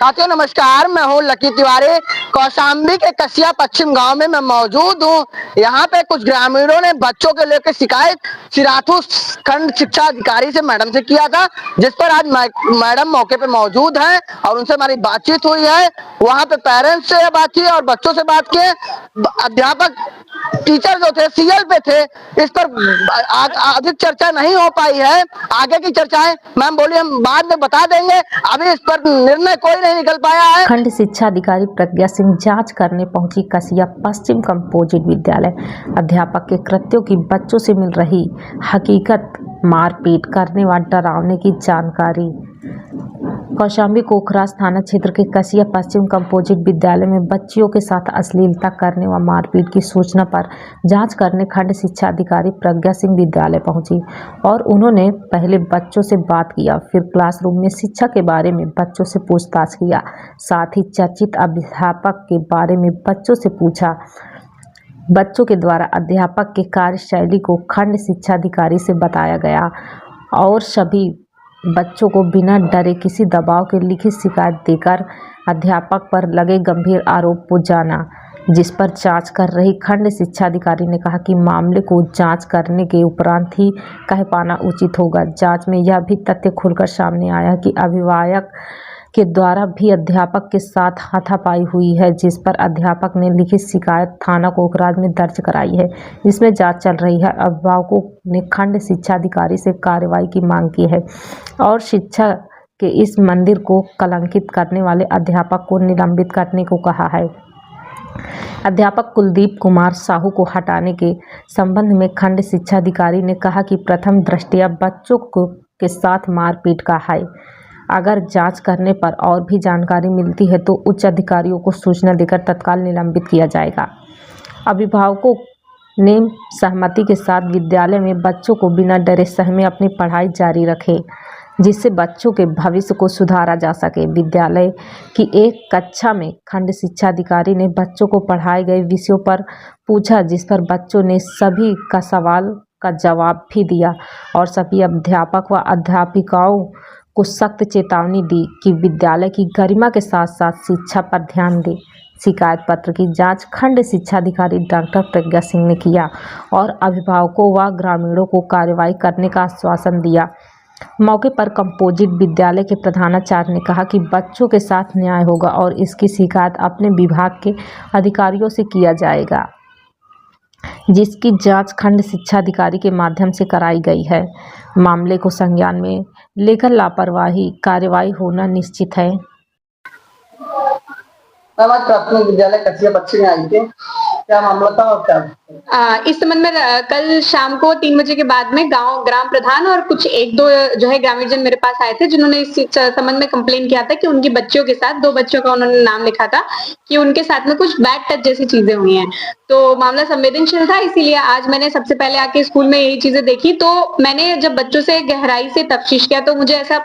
साथियों नमस्कार, मैं हूं लकी तिवारी। कौशाम्बी के कसिया पश्चिम गांव में मैं मौजूद हूं। यहां पे कुछ ग्रामीणों ने बच्चों को लेकर शिकायत सिराथू खंड शिक्षा अधिकारी से मैडम से किया था, जिस पर आज मैडम मौके पे मौजूद हैं और उनसे हमारी बातचीत हुई है। वहां पे पेरेंट्स से बात की और बच्चों से बात की। अध्यापक टीचर जो थे सीएल पे थे, इस पर अधिक चर्चा नहीं हो पाई है। आगे की चर्चाएं मैम बोली हम बाद में बता देंगे, अभी इस पर निर्णय कोई नहीं निकल पाया है। खंड शिक्षा अधिकारी प्रज्ञा सिंह जांच करने पहुंची कसिया पश्चिम कंपोजिट विद्यालय। अध्यापक के कृत्यों की बच्चों से मिल रही हकीकत, मारपीट करने व डरावने की जानकारी। कौशाम्बी कोखराज थाना क्षेत्र के कसिया पश्चिम कंपोजिट विद्यालय में बच्चियों के साथ अश्लीलता करने व मारपीट की सूचना पर जांच करने खंड शिक्षा अधिकारी प्रज्ञा सिंह विद्यालय पहुंची और उन्होंने पहले बच्चों से बात किया, फिर क्लासरूम में शिक्षा के बारे में बच्चों से पूछताछ किया। साथ ही चर्चित अध्यापक के बारे में बच्चों से पूछा। बच्चों के द्वारा अध्यापक के कार्यशैली को खंड शिक्षा अधिकारी से बताया गया और सभी बच्चों को बिना डरे किसी दबाव के लिखित शिकायत देकर अध्यापक पर लगे गंभीर आरोप को जाना, जिस पर जांच कर रही खंड शिक्षा अधिकारी ने कहा कि मामले को जांच करने के उपरांत ही कह पाना उचित होगा। जांच में यह भी तथ्य खुलकर सामने आया कि अभिभावक के द्वारा भी अध्यापक के साथ हाथापाई हुई है, जिस पर अध्यापक ने लिखित शिकायत थाना कोखराज में दर्ज कराई है, जिसमें जांच चल रही है। अभिभावकों ने खंड शिक्षा अधिकारी से कार्रवाई की मांग की है और शिक्षा के इस मंदिर को कलंकित करने वाले अध्यापक को निलंबित करने को कहा है। अध्यापक कुलदीप कुमार साहू को हटाने के संबंध में खंड शिक्षा अधिकारी ने कहा कि प्रथम दृष्टया बच्चों के साथ मारपीट का है। अगर जांच करने पर और भी जानकारी मिलती है तो उच्च अधिकारियों को सूचना देकर तत्काल निलंबित किया जाएगा। अभिभावकों ने सहमति के साथ विद्यालय में बच्चों को बिना डरे सहमे अपनी पढ़ाई जारी रखें, जिससे बच्चों के भविष्य को सुधारा जा सके। विद्यालय की एक कक्षा में खंड शिक्षा अधिकारी ने बच्चों को पढ़ाए गए विषयों पर पूछा, जिस पर बच्चों ने सभी का सवाल का जवाब भी दिया और सभी अध्यापक व अध्यापिकाओं को सख्त चेतावनी दी कि विद्यालय की गरिमा के साथ साथ शिक्षा पर ध्यान दें। शिकायत पत्र की जांच खंड शिक्षा अधिकारी डॉक्टर प्रज्ञा सिंह ने किया और अभिभावकों व ग्रामीणों को कार्रवाई करने का आश्वासन दिया। मौके पर कंपोजिट विद्यालय के प्रधानाचार्य ने कहा कि बच्चों के साथ न्याय होगा और इसकी शिकायत अपने विभाग के अधिकारियों से किया जाएगा, जिसकी जांच खंड शिक्षा अधिकारी के माध्यम से कराई गई है। मामले को संज्ञान में लेकर लापरवाही कार्रवाई होना निश्चित है। प्राथमिक विद्यालय कसिया पश्चिम में आई थी, क्या मामला था और क्या? इस संबंध में कल शाम को 3 बजे के बाद में ग्राम प्रधान और कुछ 1-2 जो है ग्रामीणजन मेरे पास आए थे, जिन्होंने इस संबंध में कंप्लेन किया था कि उनकी बच्चियों के साथ 2 बच्चों का उन्होंने नाम लिखा था कि उनके साथ में कुछ बैड टच जैसी चीजें हुई हैं। तो मामला संवेदनशील था, इसीलिए आज मैंने सबसे पहले आके स्कूल में यही चीजें देखी। तो मैंने जब बच्चों से गहराई से तफ्तीश किया तो मुझे ऐसा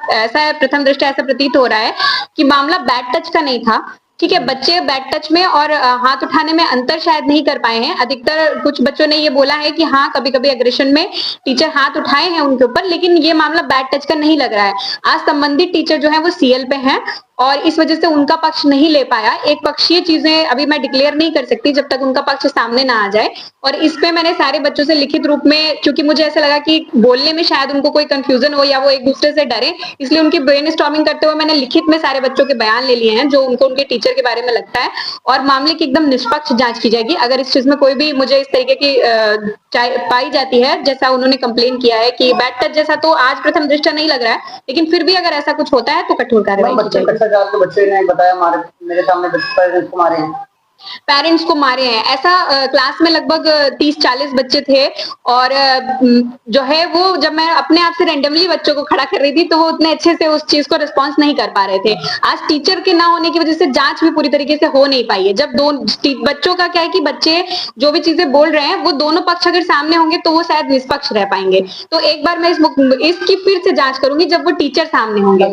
प्रथम दृष्टया ऐसा प्रतीत हो रहा है कि मामला बैड टच का नहीं था। ठीक है, बच्चे बैड टच में और हाथ उठाने में अंतर शायद नहीं कर पाए हैं। अधिकतर कुछ बच्चों ने ये बोला है कि हाँ कभी-कभी एग्रेशन में टीचर हाथ उठाए हैं उनके ऊपर, लेकिन ये मामला बैड टच का नहीं लग रहा है। आज संबंधित टीचर जो है वो सीएल पे हैं और इस वजह से उनका पक्ष नहीं ले पाया। एक पक्षीय चीजें अभी मैं डिक्लेयर नहीं कर सकती जब तक उनका पक्ष सामने ना आ जाए। और इस पे मैंने सारे बच्चों से लिखित रूप में, क्योंकि मुझे ऐसा लगा कि बोलने में शायद उनको कोई कंफ्यूजन हो या वो एक दूसरे से डरे, इसलिए उनकी ब्रेनस्टॉर्मिंग करते हुए मैंने लिखित में सारे बच्चों के बयान ले लिए हैं जो उनको उनके टीचर के बारे में लगता है और मामले की एकदम निष्पक्ष जांच की जाएगी। अगर इस चीज में कोई भी मुझे इस तरीके की पाई जाती है जैसा उन्होंने कंप्लेन किया है कि बैड टच जैसा, तो आज प्रथम दृष्टया नहीं लग रहा है, लेकिन फिर भी अगर ऐसा कुछ होता है तो कठोर कार्रवाई की जाएगी। बच्चे ने बताया मेरे सामने पेरेंट्स को मारे हैं, ऐसा क्लास में लगभग 30-40 बच्चे थे और जो है वो जब मैं अपने आप से रैंडमली बच्चों को खड़ा कर रही थी तो वो उतने अच्छे से उस चीज को रिस्पॉन्स नहीं कर पा रहे थे। आज टीचर के ना होने की वजह से जांच भी पूरी तरीके से हो नहीं पाई है। जब बच्चों का क्या है कि बच्चे जो भी चीजें बोल रहे हैं वो दोनों पक्ष अगर सामने होंगे तो वो शायद निष्पक्ष रह पाएंगे। तो एक बार मैं इसकी फिर से जांच करूंगी जब वो टीचर सामने होंगे।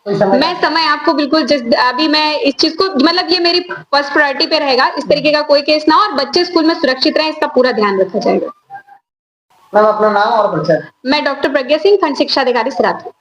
मैं समय आपको बिल्कुल अभी मैं इस चीज को, मतलब ये मेरी फर्स्ट प्रायोरिटी पे रहेगा, इस तरीके का कोई केस ना हो और बच्चे स्कूल में सुरक्षित रहें, इसका पूरा ध्यान रखा जाएगा। मैम अपना नाम और परिचय? मैं डॉक्टर प्रज्ञा सिंह, खंड शिक्षा अधिकारी सिराथू।